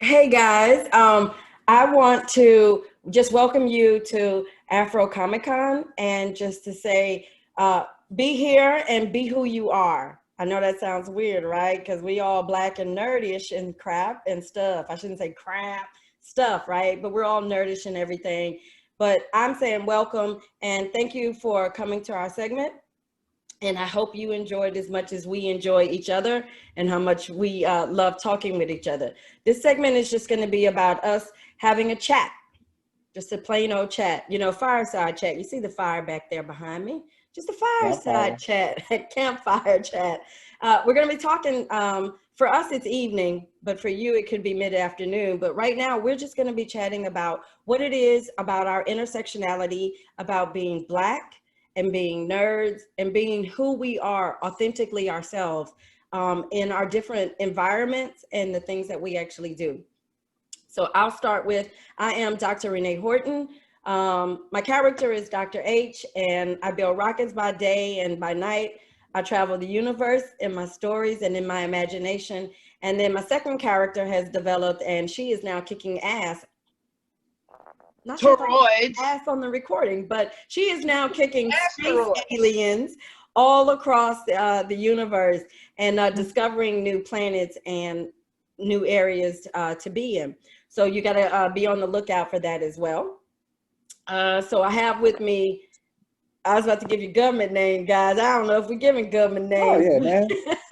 Hey guys, I want to just welcome you to Afro Comic Con and just to say, be here and be who you are. I know that sounds weird, right? Because we all black and nerdish and crap and stuff. I shouldn't say crap stuff, right? But we're all nerdish and everything. But I'm saying welcome and thank you for coming to our segment. And I hope you enjoyed as much as we enjoy each other and how much we love talking with each other. This segment is just going to be about us having a chat, just a plain old chat, fireside chat. You see the fire back there behind me? Just a fireside chat, campfire chat. We're going to be talking, for us, it's evening, but for you, it could be mid-afternoon. But right now, we're just going to be chatting about what it is about our intersectionality, about being Black, and being nerds and being who we are authentically ourselves in our different environments and the things that we actually do. So I'll start with, I am Dr. Renee Horton. My character is Dr. H, and I build rockets by day and by night. I travel the universe in my stories and in my imagination. And then my second character has developed, and she is now kicking ass. Not sure ass on the recording, but she is now kicking space aliens all across the universe and discovering new planets and new areas to be in. So you got to be on the lookout for that as well. So I have with me, I was about to give you government name, guys. I don't know if we're giving government names.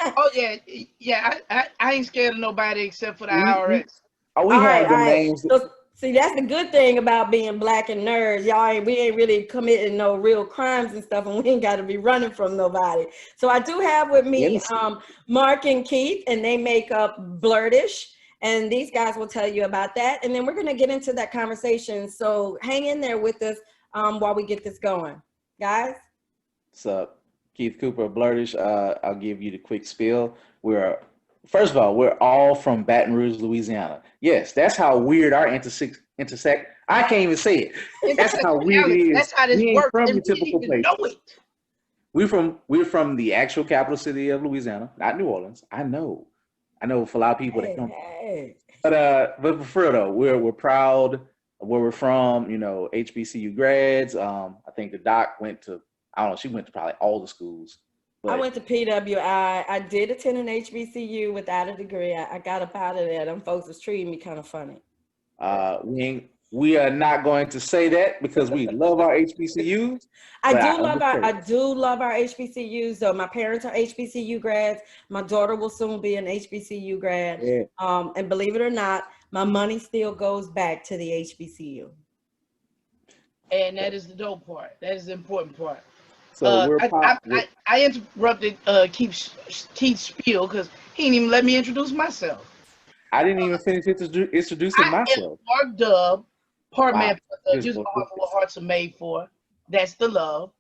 Oh, yeah, man. I ain't scared of nobody except for the IRS. We have the names. So, see, that's the good thing about being Black and nerds. We ain't really committing no real crimes and stuff, and we ain't got to be running from nobody. So I do have with me Mark and Keith, and they make up Blerdish, and these guys will tell you about that. And then we're going to get into that conversation. So hang in there with us while we get this going. Guys? What's up? Keith Cooper, Blerdish. I'll give you the quick spiel. First of all, we're all from Baton Rouge, Louisiana. Yes, that's how weird our intersect. I can't even say it. That's how weird it is. That's how this works. From the typical place. We're from the actual capital city of Louisiana, not New Orleans. I know for a lot of people that don't. But for real though, we're proud of where we're from. HBCU grads. I think the doc went to. I don't know. She went to probably all the schools. I went to PWI. I did attend an HBCU without a degree. I got up out of there. Them folks was treating me kind of funny. We are not going to say that because we love our HBCUs. I do love our HBCUs. So my parents are HBCU grads. My daughter will soon be an HBCU grad. Yeah. And believe it or not, my money still goes back to the HBCU. And that is the dope part. That is the important part. So I interrupted Keith's spiel because he didn't even let me introduce myself. I didn't even finish introducing myself. Mark Dub, part man, just all what hearts are made for. That's the love.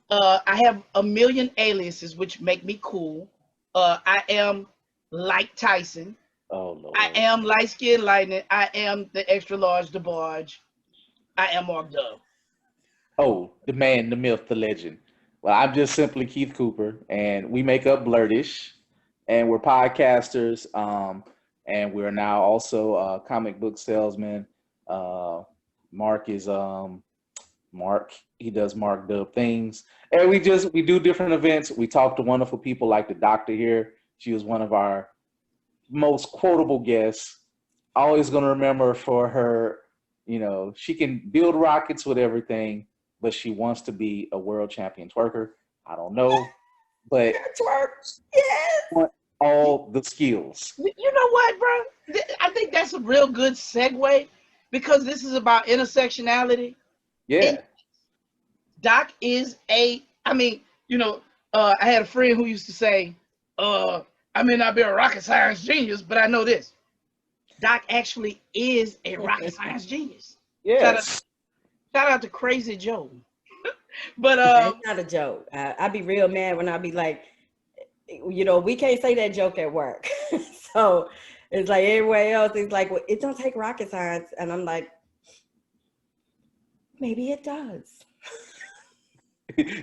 I have a million aliases which make me cool. I am like Tyson. Oh Lord. I am light skinned lightning. I am the extra large DeBarge. I am Mark Dub. Oh, the man, the myth, the legend. Well, I'm just simply Keith Cooper, and we make up Blerdish, and we're podcasters, and we're now also comic book salesmen. Mark is Mark. He does Mark Dub things, and we do different events. We talk to wonderful people like the doctor here. She was one of our most quotable guests. Always going to remember for her. She can build rockets with everything, but she wants to be a world champion twerker. I don't know, but twerk, yes. All the skills. You know what, bro? I think that's a real good segue because this is about intersectionality. Yeah. And Doc is I had a friend who used to say, I may not be a rocket science genius, but I know this. Doc actually is a rocket science genius. Yes. Shout out to Crazy Joe. But it's not a joke. I be real mad when I be like, we can't say that joke at work. So it's like everywhere else, it's like, well, it don't take rocket science. And I'm like, maybe it does.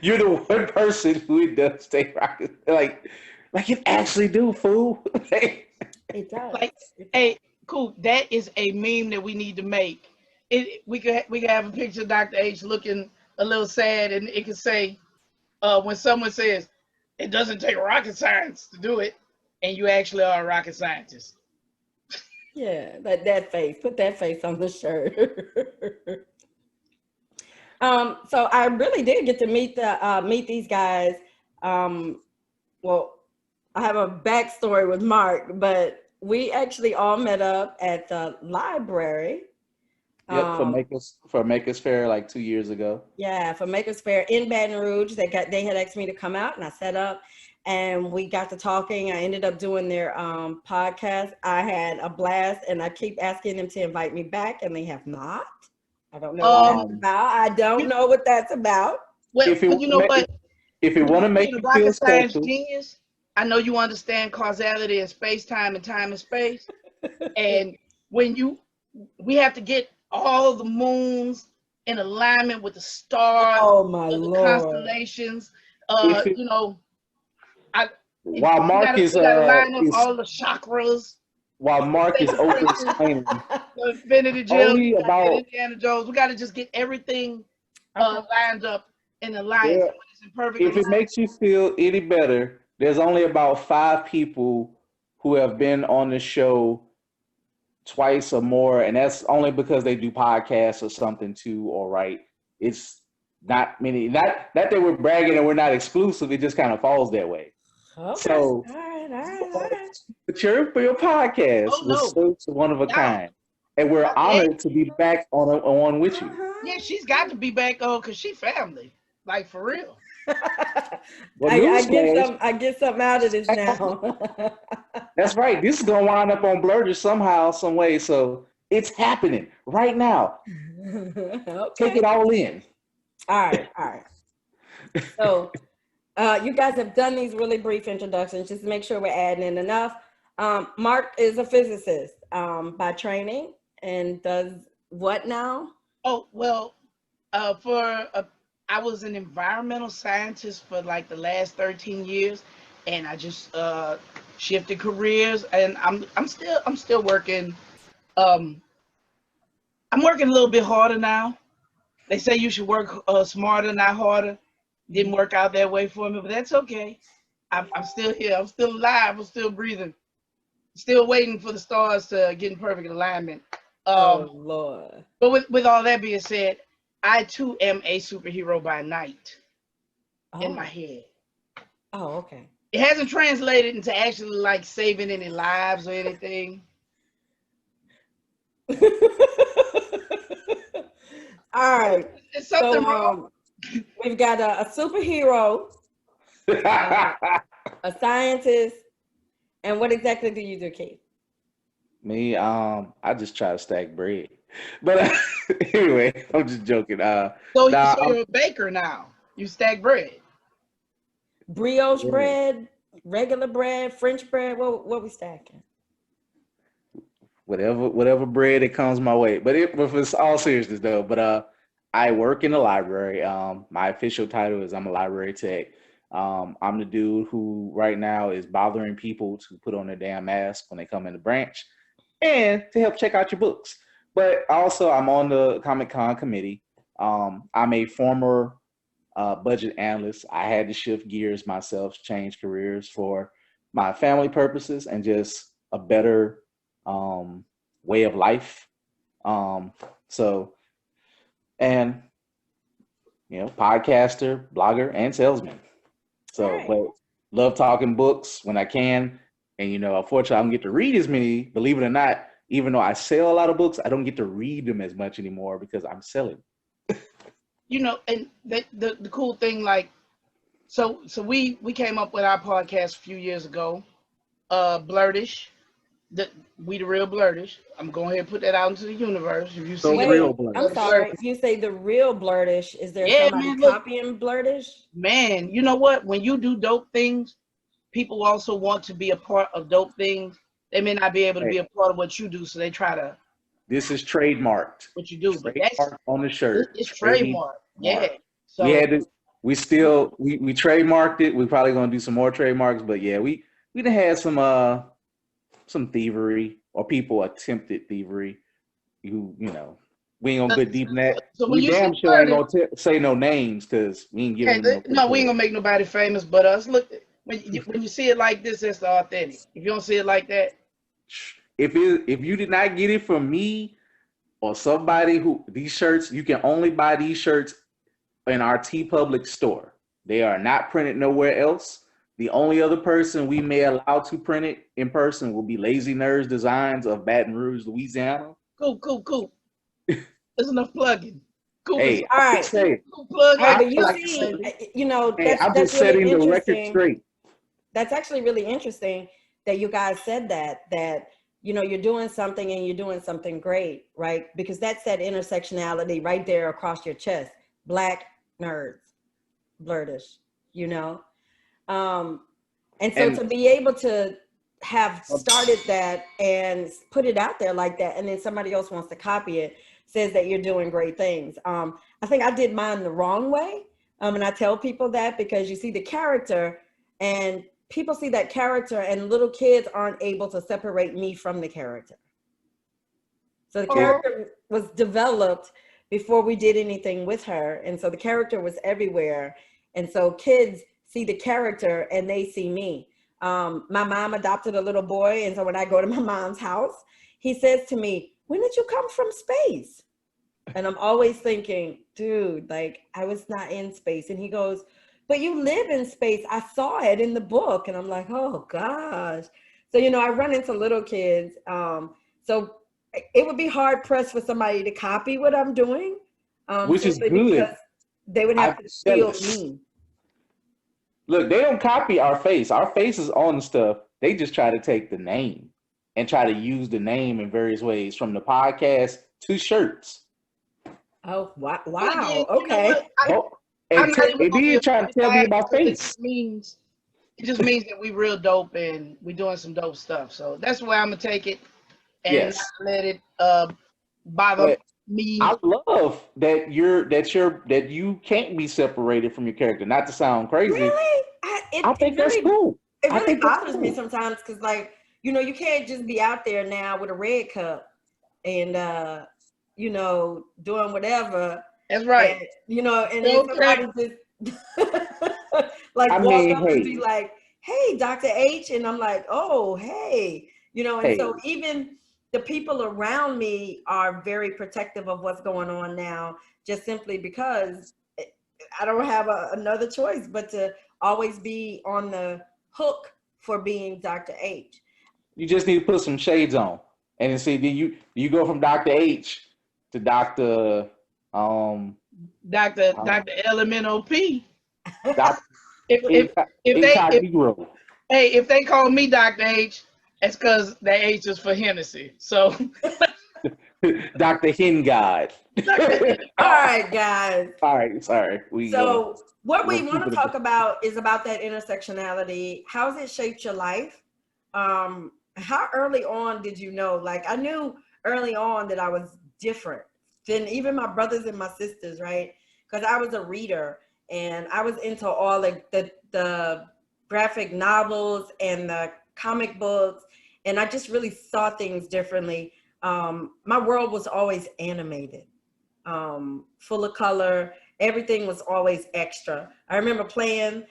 You're the one person who it does take rocket. Like it actually do, fool. It does. Cool. That is a meme that we need to make. We could have a picture of Dr. H looking a little sad, and it could say, when someone says it doesn't take rocket science to do it, and you actually are a rocket scientist. Yeah, that face. Put that face on the shirt. So I really did get to meet these guys. Well, I have a backstory with Mark, but we actually all met up at the library. Yep, for Makers Fair like 2 years ago. Yeah, for Makers Fair in Baton Rouge. They had asked me to come out, and I set up, and we got to talking. I ended up doing their podcast. I had a blast, and I keep asking them to invite me back, and they have not. I don't know what that's about. I don't know what that's about. Well, If you you know what? If you want to make Being a you feel rocket science special, genius, I know you understand causality in space time and space. And we have to get all the moons in alignment with the stars, Oh my the Lord. constellations. You know, while Mark we gotta line up all the chakras. while Mark is over explaining The Infinity Gems, only about Indiana Jones. We gotta just get everything lined up in alliance. Yeah. It's in perfect if it alignment. makes you feel any better, there's only about 5 people who have been on the show twice or more, and that's only because they do podcasts or something too, or right. It's not many. Not that they were bragging and we're not exclusive. It just kind of falls that way. Okay. So, all right. but for your podcast Oh, was no. so one of a Yeah. kind, and we're honored to be back on one with you. Yeah, she's got to be back on because she family, like for real. Well, I get something out of this now. That's right. This is gonna wind up on Blerdish somehow, some way. So it's happening right now. Okay. Take it all in. All right. So you guys have done these really brief introductions just to make sure we're adding in enough. Mark is a physicist by training and does what now? Oh, well, I was an environmental scientist for like the last 13 years, and I just shifted careers, and I'm still working. I'm working a little bit harder now. They say you should work smarter, not harder. Didn't work out that way for me, but that's okay. I'm still here. I'm still alive. I'm still breathing. Still waiting for the stars to get in perfect alignment. Oh Lord. But with all that being said, I too am a superhero by night in my head. Oh, okay. It hasn't translated into actually like saving any lives or anything. All right. Is something wrong? We've got a superhero, a scientist, and what exactly do you do, Keith? Me, I just try to stack bread. But anyway, I'm just joking. So you're a baker now. You stack bread. Brioche bread, regular bread, French bread. What we stacking? Whatever bread that comes my way. But it's all seriousness though. But I work in the library. My official title is I'm a library tech. I'm the dude who right now is bothering people to put on their damn mask when they come in the branch and to help check out your books. But also I'm on the Comic-Con committee. I'm a former budget analyst. I had to shift gears myself, change careers for my family purposes and just a better way of life. And podcaster, blogger, and salesman. So, Right. But love talking books when I can. And, unfortunately, I don't get to read as many, believe it or not. Even though I sell a lot of books, I don't get to read them as much anymore because I'm selling. And the cool thing, like, so we came up with our podcast a few years ago, Blerdish, we the real Blerdish. I'm going ahead and put that out into the universe. If you see real I'm sorry. You say the real Blerdish. Is there somebody copying Blerdish? Man, you know what? When you do dope things, people also want to be a part of dope things. They may not be able to be a part of what you do, so they try to. This is trademarked. What you do, trademarked on the shirt. It's trademarked. Yeah. So we trademarked it. We're probably gonna do some more trademarks, but yeah, we done had some thievery or people attempted thievery. You know, we ain't gonna get deep in that. So when We you see damn sure ain't Blerdish, gonna say no names because we ain't giving them no no, we ain't credit. gonna make nobody famous but us. Look, when you see it like this, it's the authentic. If you don't see it like that, If you did not get it from me or somebody who these shirts, you can only buy these shirts in our T Public store. They are not printed nowhere else. The only other person we may allow to print it in person will be Lazy Nerds Designs of Baton Rouge, Louisiana. cool. There's enough plugging. Coop is Hey, All I right. just say, plug All right, I but like you like, see, baby. you know, hey, I'm that's just really setting the record interesting. straight. That's actually really interesting that you guys said that you know you're doing something and you're doing something great, right? Because that's that intersectionality right there across your chest. Black nerds, Blerdish, you know. And so And to be able to have started that and put it out there like that, and then somebody else wants to copy it, says that you're doing great things. I think I did mine the wrong way. And I tell people that because you see the character and people see that character and little kids aren't able to separate me from the character. So the character was developed before we did anything with her. And so the character was everywhere. And so kids see the character and they see me. My mom adopted a little boy. And so when I go to my mom's house, he says to me, "When did you come from space?" And I'm always thinking, dude, like I was not in space. And he goes, "But you live in space. I saw it in the book." And I'm like, oh gosh. So, you know, I run into little kids. So it would be hard pressed for somebody to copy what I'm doing. which is Simply good. because they would have I'm to steal jealous. me. Look, they don't copy our face. Our face is on stuff. They just try to take the name and try to use the name in various ways, from the podcast to shirts. Oh, wow. Well, again, Wow. you know Okay. what? Oh, I'm and, not even and gonna be then try to offended tell by me it about because face. it just means that we real dope and we doing some dope stuff. So that's where I'm gonna take it and Yes, not let it bother but me. I love that you can't be separated from your character. Not to sound crazy, Really? I think that's cool. It I really think that's bothers me cool. sometimes because, like, you know, you can't just be out there now with a red cup and, you know, doing whatever. That's And, right. you know, and then Okay. somebody just like I walk mean, up and be hey, like, "Hey, Dr. H." And I'm like, "Oh, hey," you know, and hey, so even the people around me are very protective of what's going on now, just simply because I don't have another choice but to always be on the hook for being Dr. H. you just need to put some shades on, and then see. Then you go from Dr. H to Dr. Dr. LMNOP. Dr. If if they if Incognito. hey if they call me Dr. H, it's because the H is for Hennessy. So Dr. Hen God. All right, guys. All right, sorry. So what We're we gonna want keep to it. talk about is about that intersectionality. How's it shaped your life? How early on did you know? Like, I knew early on that I was different than even my brothers and my sisters, right? Because I was a reader and I was into all like the graphic novels and the comic books, and I just really saw things differently. My world was always animated, full of color. Everything was always extra. I remember playing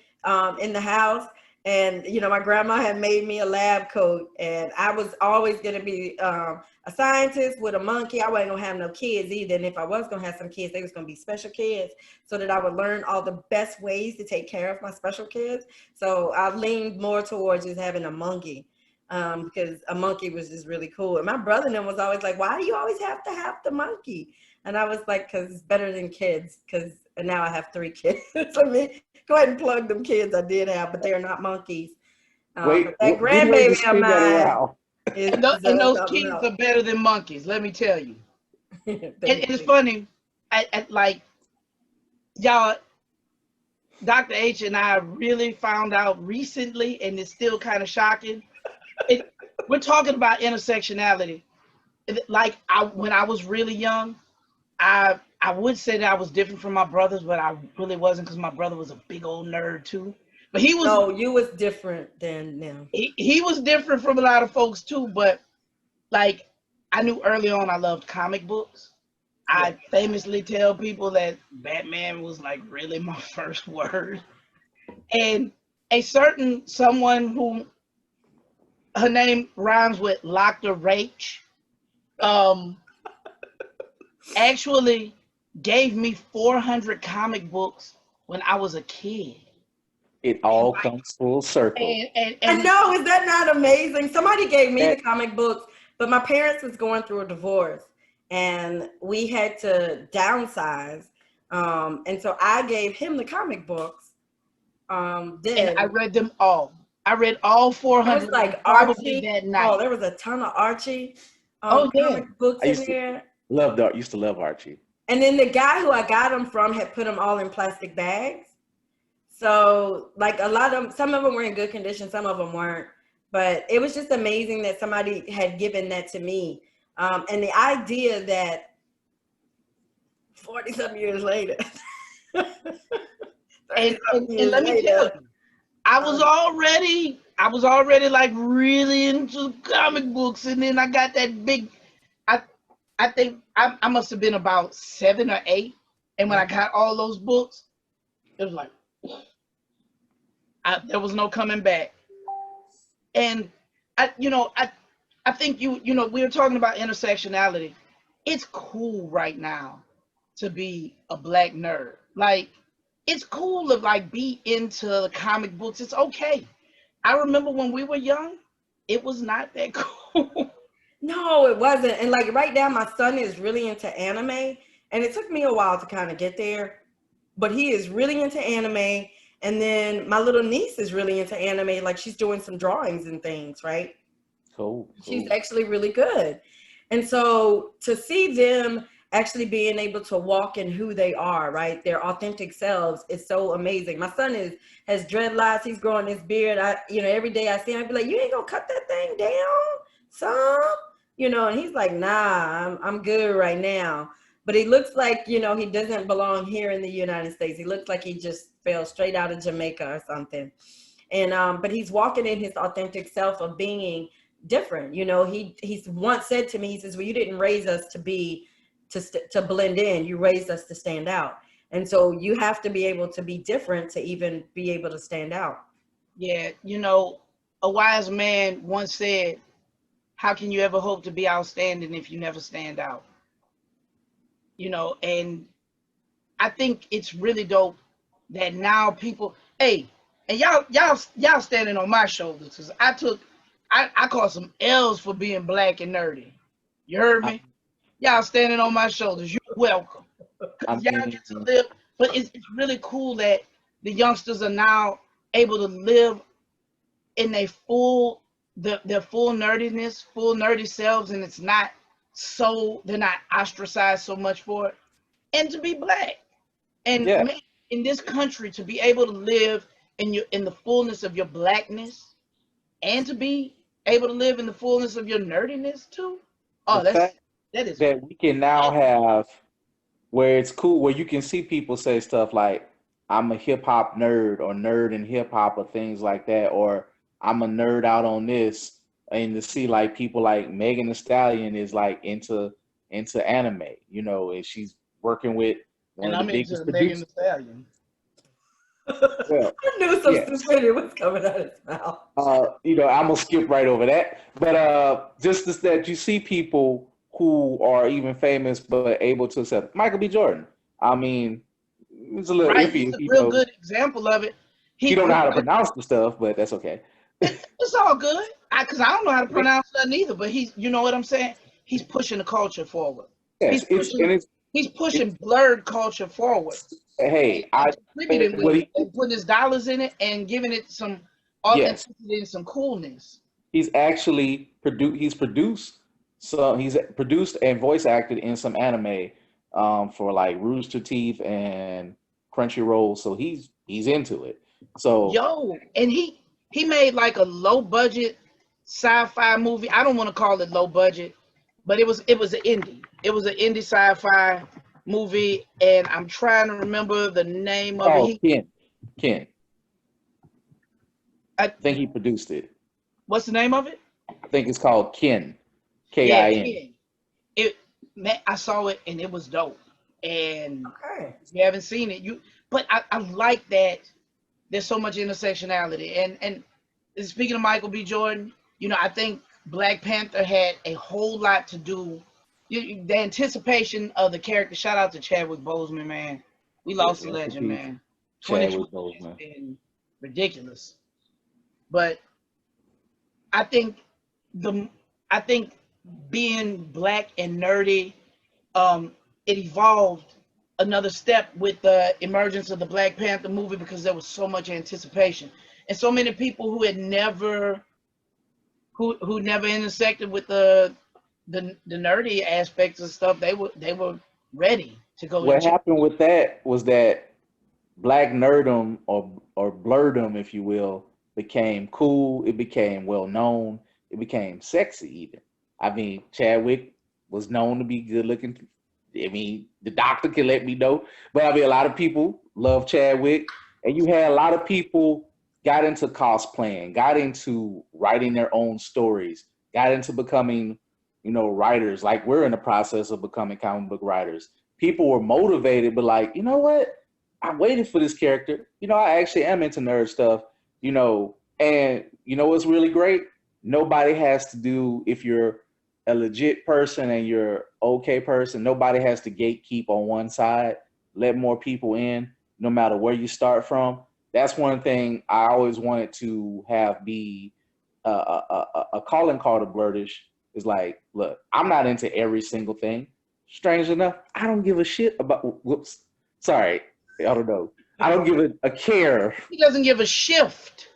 in the house, and you know, my grandma had made me a lab coat, and I was always going to be a scientist with a monkey. I wasn't going to have no kids either, and if I was going to have some kids, they was going to be special kids, so that I would learn all the best ways to take care of my special kids. So I leaned more towards just having a monkey. Because a monkey was just really cool. And my brother then was always like, "Why do you always have to have the monkey?" And I was like, "Because it's better than kids." Because now I have 3 kids. I mean, go ahead and plug them kids I did have, but they're not monkeys. But Wait, that good way to grandbaby of spin that mine around. is and those something kids else. are better than monkeys. Let me tell you. Thank It's you. funny. Like y'all, Dr. H and I really found out recently, and it's still kind of shocking. We're talking about intersectionality. Like when I was really young, I would say that I was different from my brothers, but I really wasn't because my brother was a big old nerd too. But No, you was different than them. he was different from a lot of folks too. But like I knew early on I loved comic books. I famously tell people that Batman was like really my first word. And a certain someone who her name rhymes with Locked Rach, um, actually gave me 400 comic books when I was a kid. It And all like, comes full circle. I know, is that not amazing? Somebody gave me the That- comic books, but my parents was going through a divorce and we had to downsize. And so I gave him the comic books. and I Then read them all. I read all it was 400 like probably Archie. that Oh, night. there was a ton of Archie Oh yeah. comic books I in used to there. used to love Archie. And then the guy who I got them from had put them all in plastic bags. So like a lot of them, some of them were in good condition, some of them weren't. But it was just amazing that somebody had given that to me. And the idea that 40 some years later, 30 And, some and, and years let me tell later, you, I was already like really into comic books, and then I got that big. I I think I must have been about 7 or 8, and when I got all those books, it was like there was no coming back. And I think we were talking about intersectionality. It's cool right now to be a black nerd. Like it's cool to like be into the comic books. It's okay. I remember when we were young, it was not that cool. no, it wasn't. And like right now, my son is really into anime, and it took me a while to kind of get there, but he is really into anime. And then my little niece is really into anime. Like she's doing some drawings and things, right? Cool. She's actually really good. And so to see them actually being able to walk in who they are, right? Their authentic selves is so amazing. My son has dreadlocks, he's growing his beard. Every day I see him, I'd be like, you ain't gonna cut that thing down, son? And he's like, nah, I'm good right now. But he looks like, he doesn't belong here in the United States. He looks like he just fell straight out of Jamaica or something. And but he's walking in his authentic self of being different. He's once said to me, he says, well, you didn't raise us to blend in, you raised us to stand out. And so you have to be able to be different to even be able to stand out. Yeah, a wise man once said, how can you ever hope to be outstanding if you never stand out? And I think it's really dope that now people, hey, and y'all standing on my shoulders, because I caught some L's for being black and nerdy. You heard me? Y'all standing on my shoulders. You're welcome. Y'all get to live, but it's really cool that the youngsters are now able to live in their full nerdiness, full nerdy selves, and they're not ostracized so much for it, and to be black. And Yeah. man, in this country, to be able to live in the fullness of your blackness, and to be able to live in the fullness of your nerdiness too. Oh, The fact that is that we can now have where it's cool, where you can see people say stuff like, I'm a hip hop nerd or nerd in hip hop or things like that, or I'm a nerd out on this. And to see like people like Megan Thee Stallion is like into anime, and she's working with one and of the I'm into biggest Megan Thee producers. Stallion. Well, I knew some yes. stupidity was coming out of his mouth. I'm gonna skip right over that. But just this, that you see people who are even famous but able to accept Michael B. Jordan. I mean, it's a little Right, iffy he's if a real good example of it. you don't know how to pronounce the stuff, but that's okay. It's all good. Because I don't know how to pronounce that either, but you know what I'm saying? He's pushing the culture forward. Yes, He's pushing blurred culture forward. Hey, Contributing with it and putting his dollars in it and giving it some authenticity and some coolness. He's actually produced and voice acted in some anime for like Rooster Teeth and Crunchyroll, so he's into it. So and he made like a low budget sci-fi movie. I don't want to call it low budget, but it was an indie. It was an indie sci-fi movie, and I'm trying to remember the name of it. Ken. I think he produced it. What's the name of it? I think it's called Ken. Yeah, Kin. King. It man, I saw it and it was dope. And Okay. if you haven't seen it, but I like that there's so much intersectionality. And speaking of Michael B. Jordan, I think Black Panther had a whole lot to do. The anticipation of the character. Shout out to Chadwick Boseman, man. We lost Yes, a rest in legend, peace, man. Chadwick 2020 has Boseman. been ridiculous. But I think the I think being black and nerdy, um, it evolved another step with the emergence of the Black Panther movie because there was so much anticipation and so many people who had never who never intersected with the nerdy aspects of stuff. They were ready to go and What check. happened with that was that black nerdum or blerdom, if you will, became cool. It became well known. It became sexy even. I mean, Chadwick was known to be good looking. I mean, the doctor can let me know, but I mean, a lot of people love Chadwick, and you had a lot of people got into cosplaying, got into writing their own stories, got into becoming, writers. Like we're in the process of becoming comic book writers. People were motivated, but like, you know what? I waited for this character. I actually am into nerd stuff, and what's really great? Nobody has to do, if you're a legit person and you're okay person, nobody has to gatekeep on one side, let more people in, no matter where you start from. That's one thing I always wanted to have be a calling card to Blerdish is like, look, I'm not into every single thing. Strange enough, I don't give a shit about, whoops, sorry, I don't know. I don't give a care He doesn't give a shift.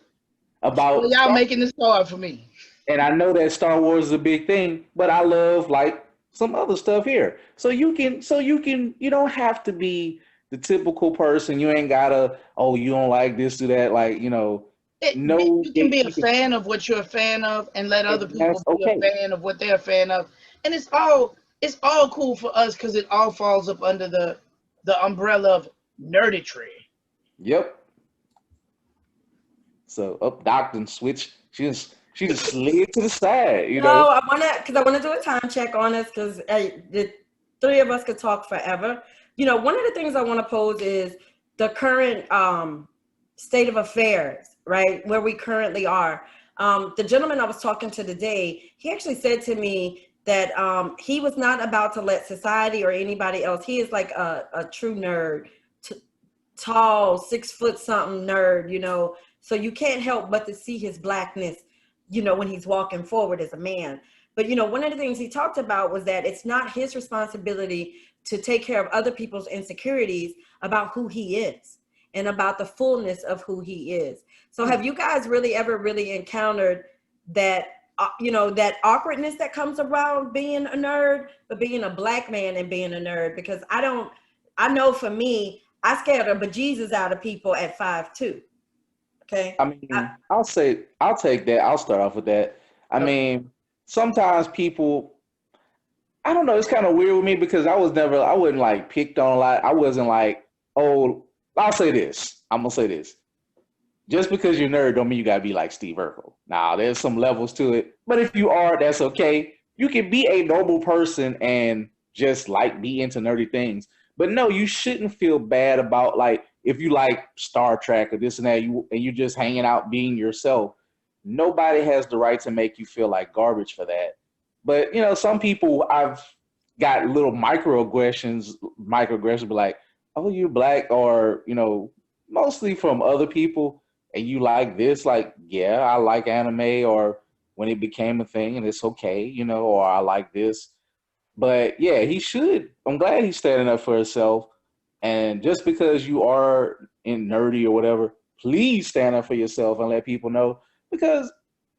Well, about y'all Star. making this hard for me. And I know that Star Wars is a big thing, but I love like some other stuff here. You don't have to be the typical person. You ain't gotta, oh, you don't like this or that, like, no You can be a gatekeeping. fan of what you're a fan of, and let other And people that's be a okay. fan of what they're a fan of, and it's all cool for us because it all falls up under the umbrella of nerditry. Yep. So up Doc and switch. She just slid to the side. No, I want to do a time check on this because the three of us could talk forever. One of the things I want to pose is the current state of affairs, right? Where we currently are. The gentleman I was talking to today, he actually said to me that he was not about to let society or anybody else. He is like a true nerd, tall, 6 foot something nerd. So you can't help but to see his blackness when he's walking forward as a man. But, one of the things he talked about was that it's not his responsibility to take care of other people's insecurities about who he is and about the fullness of who he is. So have you guys really ever really encountered that, that awkwardness that comes around being a nerd, but being a black man and being a nerd? Because I know for me, I scared the bejesus out of people at 5'2". Okay. I mean, I'll take that. I'll start off with that. I Okay. mean, sometimes people, I don't know, it's kind of weird with me because I wasn't like picked on a lot. I wasn't like, oh, I'll say this. I'm gonna say this. Just because you're a nerd don't mean you gotta be like Steve Urkel. Now, there's some levels to it, but if you are, that's okay. You can be a normal person and just like be into nerdy things. But no, you shouldn't feel bad about like if you like Star Trek or this and that, and you just hanging out being yourself. Nobody has the right to make you feel like garbage for that. But some people I've got little microaggressions, be like, oh, you're black, or mostly from other people and you like this, like, yeah, I like anime, or when it became a thing and it's okay, or I like this. But yeah, he should. I'm glad he's standing up for himself. And just because you are in nerdy or whatever, please stand up for yourself and let people know because,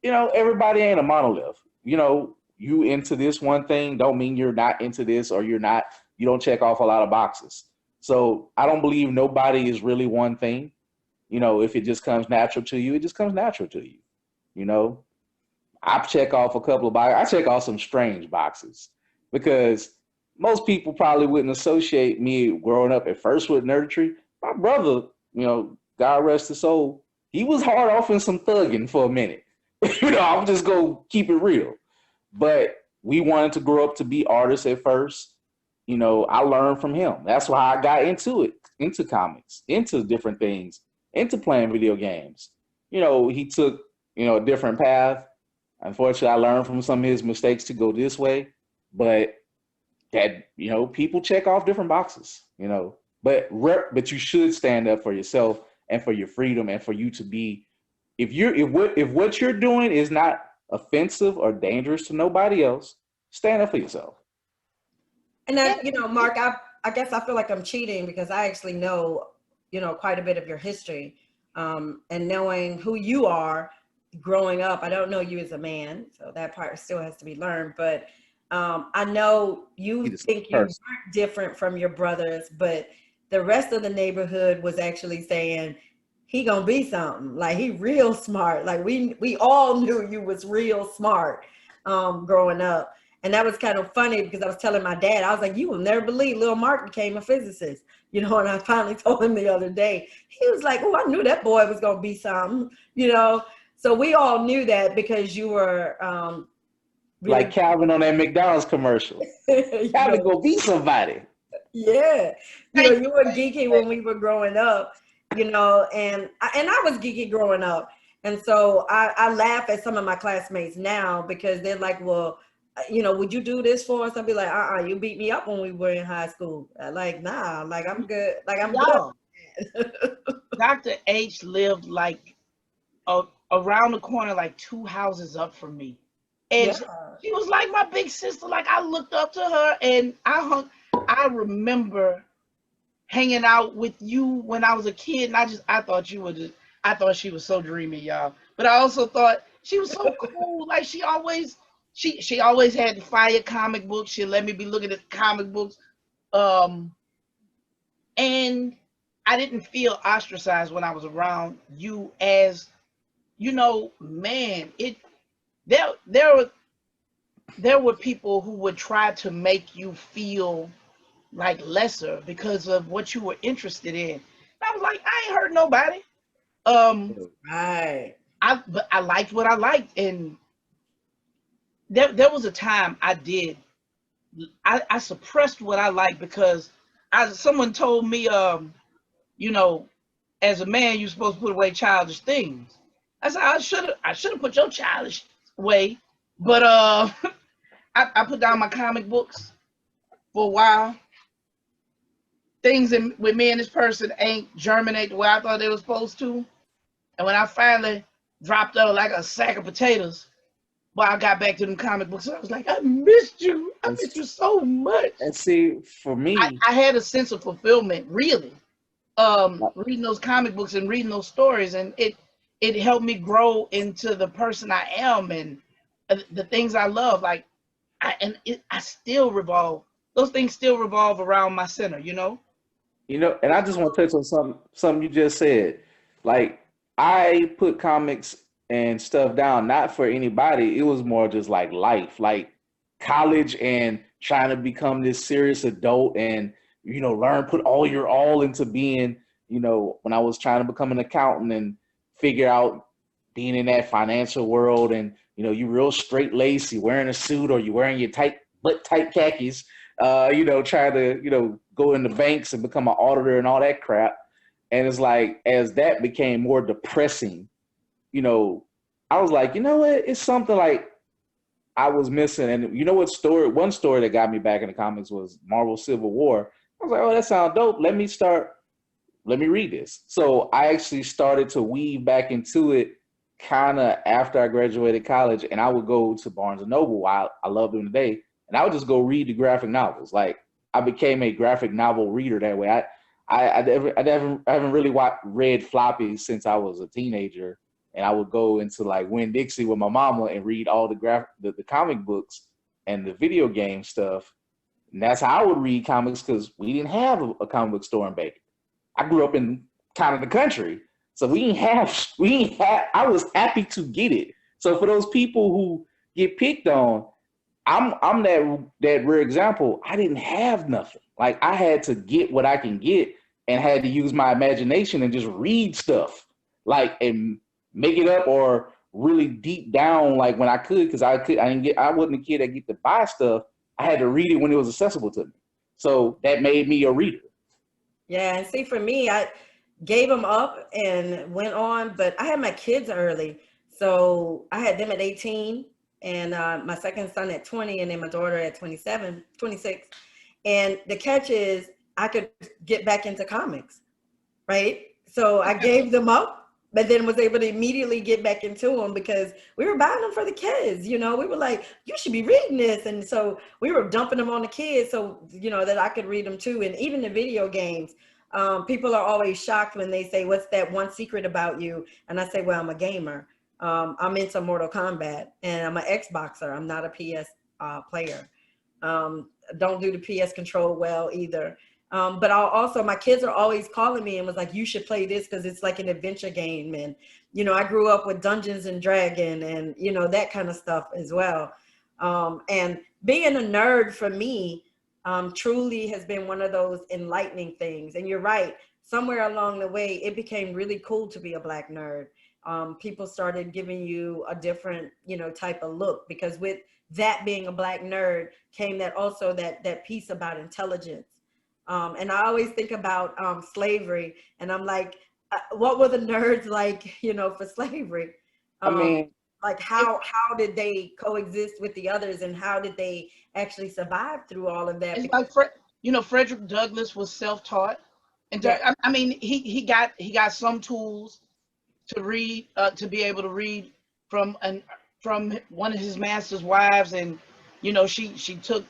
everybody ain't a monolith. You into this one thing don't mean you're not into this or you don't check off a lot of boxes. So I don't believe nobody is really one thing. If it just comes natural to you, it just comes natural to you. You know, I check off a couple of boxes. I check off some strange boxes because most people probably wouldn't associate me growing up at first with nerdistry. My brother, God rest his soul, he was hard off in some thugging for a minute. I'm just gonna keep it real. But we wanted to grow up to be artists at first. You know, I learned from him. That's why I got into it, into comics, into different things, into playing video games. You know, he took, you know, a different path. Unfortunately, I learned from some of his mistakes to go this way, but that, you know, people check off different boxes, you know, but you should stand up for yourself and for your freedom and for you to be, if what you're doing is not offensive or dangerous to nobody else, stand up for yourself. And that, you know, Mark, I guess I feel like I'm cheating because I actually know, you know, quite a bit of your history, and knowing who you are growing up. I don't know you as a man, so that part still has to be learned, but I know you think you weren't different from your brothers, but the rest of the neighborhood was actually saying, he gonna be something, like he real smart. Like we all knew you was real smart growing up. And that was kind of funny because I was telling my dad, I was like, you will never believe little Mark became a physicist, you know, and I finally told him the other day. He was like, oh, I knew that boy was going to be something, you know. So we all knew that because you were really, like Calvin on that McDonald's commercial. Calvin go be somebody. Yeah. You know, you were geeky when we were growing up, you know, and I was geeky growing up. And so I laugh at some of my classmates now because they're like, well, you know, would you do this for us? I'd be like, you beat me up when we were in high school. Like, nah, like I'm good. Like I'm good. Dr. H lived like around the corner, like 2 houses up from me. And she was like my big sister. Like I looked up to her and I remember hanging out with you when I was a kid. And I thought she was so dreamy, y'all. But I also thought she was so cool. Like she always had the fire comic books. She'd let me be looking at the comic books. And I didn't feel ostracized when I was around you as, you know, man, there were people who would try to make you feel like lesser because of what you were interested in. And I was like, I ain't hurt nobody. Right. But I liked what I liked. And there was a time I suppressed what I liked because someone told me, you know, as a man, you're supposed to put away childish things. I said, I should have put your childish away, but I put down my comic books for a while. Things with me and this person ain't germinate the way I thought they were supposed to. And when I finally dropped out like a sack of potatoes, well, I got back to them comic books and I was like, I missed you. I missed you so much. And see, for me, I had a sense of fulfillment, really, reading those comic books and reading those stories. And it helped me grow into the person I am and the things I love. Like, those things still revolve around my center, you know? You know, and I just want to touch on something you just said. Like, I put comics and stuff down, not for anybody. It was more just like life, like college and trying to become this serious adult and, you know, put all your all into being, you know, when I was trying to become an accountant and figure out being in that financial world and, you know, you real straight laced, you wearing a suit or you wearing your tight khakis, you know, trying to, you know, go into banks and become an auditor and all that crap. And it's like, as that became more depressing, you know, I was like, you know what? It's something like I was missing. And you know what one story that got me back in the comics was Marvel Civil War. I was like, oh, that sounds dope. Let me read this. So I actually started to weave back into it kind of after I graduated college. And I would go to Barnes & Noble. I love them today. And I would just go read the graphic novels. Like, I became a graphic novel reader that way. I haven't really read floppies since I was a teenager, and I would go into like Winn-Dixie with my mama and read all the comic books and the video game stuff. And that's how I would read comics because we didn't have a comic book store in Bacon. I grew up in kind of the country, so I was happy to get it. So for those people who get picked on, I'm that rare example. I didn't have nothing. Like, I had to get what I can get and had to use my imagination and just read stuff, like, and make it up or really deep down, like when I could, because I wasn't a kid that get to buy stuff. I had to read it when it was accessible to me. So that made me a reader. Yeah, and see, for me, I gave them up and went on, but I had my kids early. So I had them at 18 and my second son at 20 and then my daughter at 27, 26. And the catch is I could get back into comics, right? So I gave them up, but then was able to immediately get back into them because we were buying them for the kids. You know, we were like, you should be reading this. And so we were dumping them on the kids so, you know, that I could read them too. And even the video games, people are always shocked when they say, what's that one secret about you? And I say, well, I'm a gamer. I'm into Mortal Kombat and I'm an Xboxer. I'm not a PS player. Don't do the PS control well either. But I'll also, my kids are always calling me and was like, you should play this because it's like an adventure game. And, you know, I grew up with Dungeons and Dragons and, you know, that kind of stuff as well. And being a nerd for me truly has been one of those enlightening things. And you're right, somewhere along the way, it became really cool to be a Black nerd. People started giving you a different, you know, type of look because with that being a Black nerd came that also that piece about intelligence. And I always think about slavery and I'm like, what were the nerds like, you know, for slavery? I mean, like how did they coexist with the others and how did they actually survive through all of that? It's like, you know, Frederick Douglass was self-taught. And Yeah. I mean, he got some tools to read, to be able to read from one of his master's wives. And, you know, she took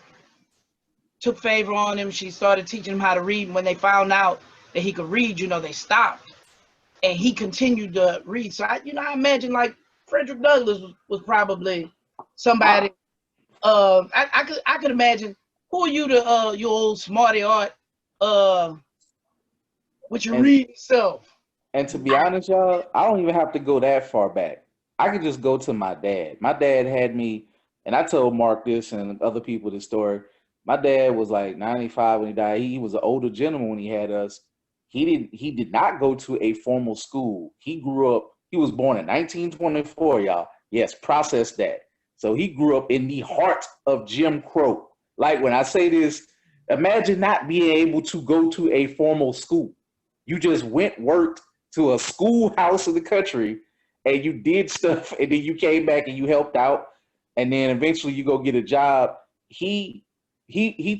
favor on him. She started teaching him how to read. And when they found out that he could read, you know, they stopped. And he continued to read. So I imagine like Frederick Douglass was probably somebody. I could imagine. Who are you to your old smarty art? With your reading self. And to be honest, y'all, I don't even have to go that far back. I could just go to my dad. My dad had me, and I told Mark this and other people this story. My dad was like 95 when he died. He was an older gentleman when he had us. He did not go to a formal school. He grew up, he was born in 1924, y'all. Yes, process that. So he grew up in the heart of Jim Crow. Like when I say this, imagine not being able to go to a formal school. You just worked to a schoolhouse in the country and you did stuff and then you came back and you helped out and then eventually you go get a job. He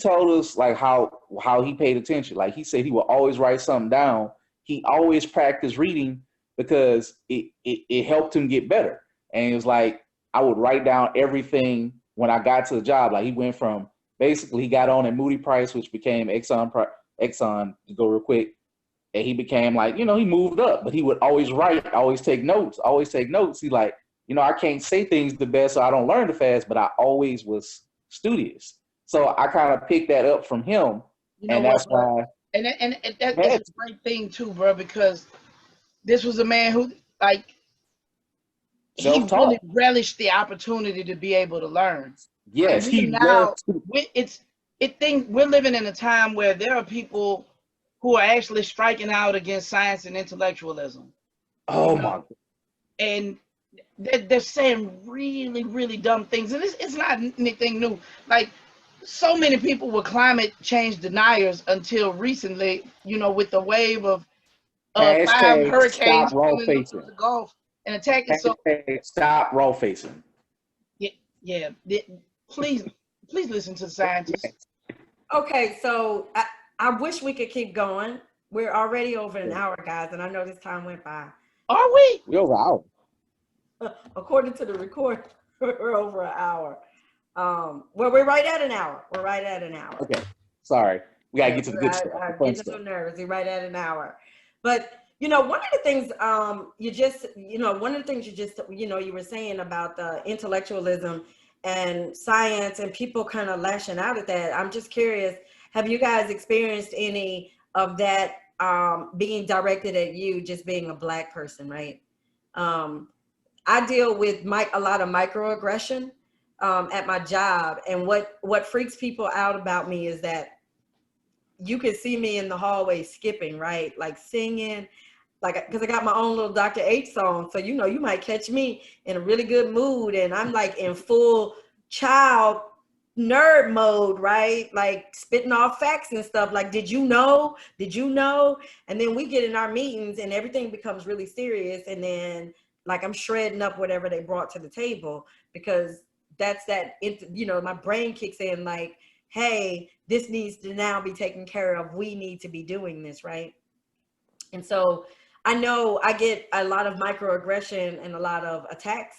told us like how he paid attention. Like he said he would always write something down. He always practiced reading because it helped him get better. And it was like I would write down everything when I got to the job. Like he went from basically he got on at Moody Price, which became Exxon to go real quick. And he became like, you know, he moved up, but he would always write, always take notes. He like, you know, I can't say things the best, so I don't learn the fast, but I always was studious. So I kind of picked that up from him. You know and what, that's why. And that's a great thing too, bro, because this was a man who like he really relished the opportunity to be able to learn. Yes, we're living in a time where there are people who are actually striking out against science and intellectualism. Oh my God. And they're saying really, really dumb things. And it's not anything new. Like so many people were climate change deniers until recently, you know, with the wave of 5 hurricanes filling up the Gulf and attacking. Stop raw facing. Yeah. Please listen to the scientists. Okay, so I wish we could keep going. We're already over an hour, guys, and I know this time went by. Are we? We're over an hour. According to the record, we're over an hour. Well, we're right at an hour. Okay, sorry. We gotta get to the good stuff. Getting so nervous. We're right at an hour. But you know, one of the things you were saying about the intellectualism and science and people kind of lashing out at that. I'm just curious, have you guys experienced any of that being directed at you, just being a Black person, right? I deal with a lot of microaggression at my job. And what freaks people out about me is that you can see me in the hallway skipping, right? Like singing. like, because I got my own little Dr. H song. So, you might catch me in a really good mood and I'm like in full child nerd mode, right? Like spitting off facts and stuff. Like, did you know? Did you know? And then we get in our meetings and everything becomes really serious. And then like I'm shredding up whatever they brought to the table because that's my brain kicks in like, hey, this needs to now be taken care of. We need to be doing this, right? And so I know I get a lot of microaggression and a lot of attacks,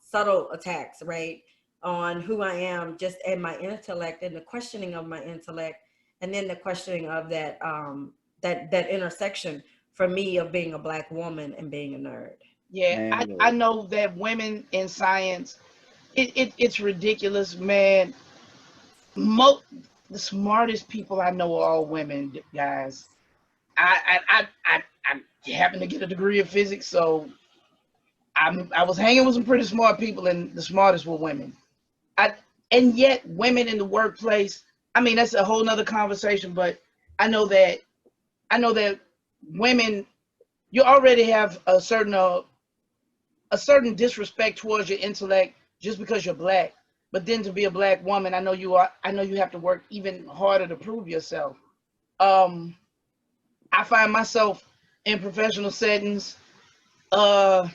subtle attacks, right, on who I am, just in my intellect and the questioning of my intellect, and then the questioning of that intersection for me of being a Black woman and being a nerd. Yeah, Man, I look. know that women in science, it's ridiculous, man. Mo the smartest people I know are all women, guys. I happen to get a degree of physics, so I was hanging with some pretty smart people, and the smartest were women. I and yet women in the workplace. I mean, that's a whole nother conversation. But I know that I know that women, you already have a certain disrespect towards your intellect just because you're Black. But then to be a Black woman, I know you have to work even harder to prove yourself. Um, I find myself in professional settings. Uh,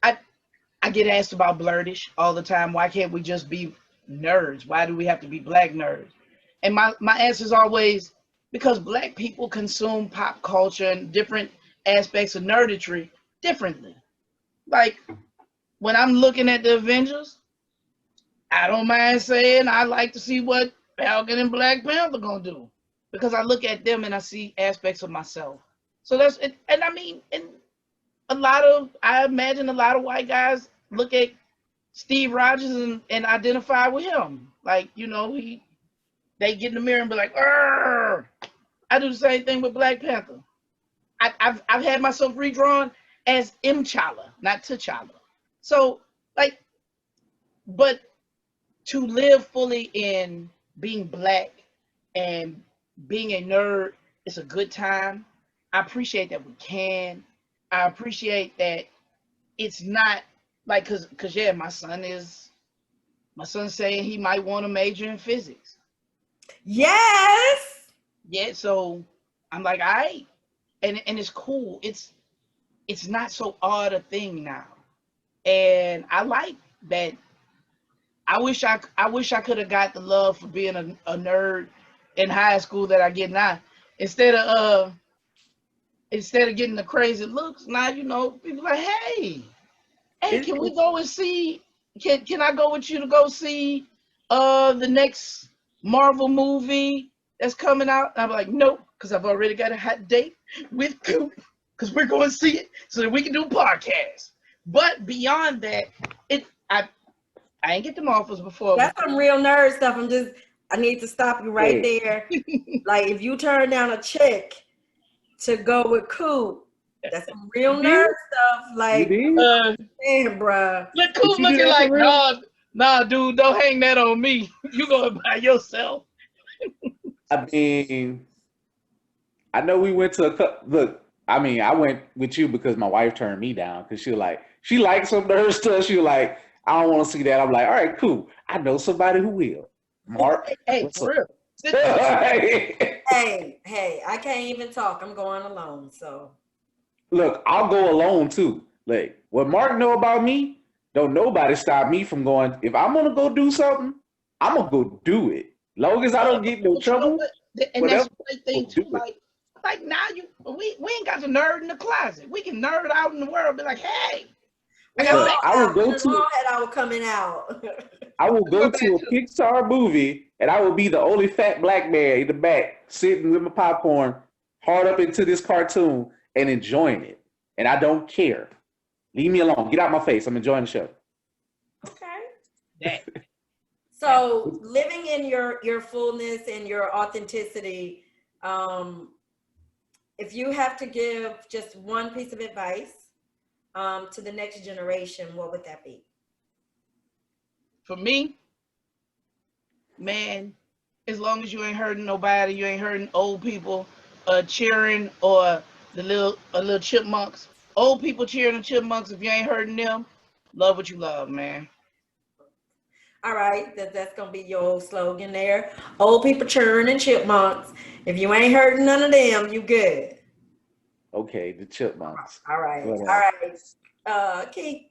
I I get asked about Blerdish all the time. Why can't we just be nerds? Why do we have to be Black nerds? And my answer is always because Black people consume pop culture and different aspects of nerditry differently. Like when I'm looking at the Avengers, I don't mind saying I like to see what Falcon and Black Panther gonna do because I look at them and I see aspects of myself. So that's it. And I mean, and I imagine a lot of white guys look at Steve Rogers and identify with him. Like, they get in the mirror and be like, "Arr!" I do the same thing with Black Panther. I've had myself redrawn as M'Challa, not T'Challa. So, like, but to live fully in being Black and being a nerd is a good time. I appreciate that we can. I appreciate that it's not like cause yeah, my son's saying he might want to major in physics. Yes. Yeah, so I'm like, all right, and it's cool. It's not so odd a thing now, and I like that. I wish I could have got the love for being a nerd in high school that I get now. Instead of uh instead of getting the crazy looks, now people like, hey, It, can we it, go and see? Can I go with you to go see the next Marvel movie that's coming out? And I'm like, nope, because I've already got a hot date with Coop, because we're going to see it so that we can do a podcast. But beyond that, I ain't get them offers before. That's some real nerd stuff. I need to stop you right hey, there. Like if you turn down a check to go with Coop, that's some real you nerd did? stuff. You Like, did? man, bruh. Look, Did Coop you do looking that for like, real? nah, dude, don't hang that on me. You going by yourself. I mean, I know we went to a couple. Look, I mean, I went with you because my wife turned me down because she liked some of her stuff. She was like, I don't want to see that. I'm like, all right, cool. I know somebody who will. Mark, Hey, what's for up? real. Hey, I can't even talk. I'm going alone. So Look, I'll go alone too. Like what Mark know about me, don't nobody stop me from going. If I'm gonna go do something, I'm gonna go do it. Long as I don't get in no But you know trouble, what? And that's whatever, a great thing I'll too. do it. Like now we ain't got to nerd in the closet. We can nerd out in the world. Be like, hey, I we got all Look, I will have, we go done to all had our coming out. I will go go back to a to Pixar movie and I will be the only fat Black man in the back, sitting with my popcorn, hard up into this cartoon and enjoying it. And I don't care. Leave me alone. Get out my face. I'm enjoying the show. Okay. that. So living in your fullness and your authenticity, if you have to give just one piece of advice to the next generation, what would that be? For me, man, as long as you ain't hurting nobody, you ain't hurting old people, cheering or the little chipmunks. Old people cheering the chipmunks. If you ain't hurting them, love what you love, man. All right, that's gonna be your old slogan there. Old people churn and chipmunks. If you ain't hurting none of them, you good. Okay, the chipmunks. All right, But, all right. Keith.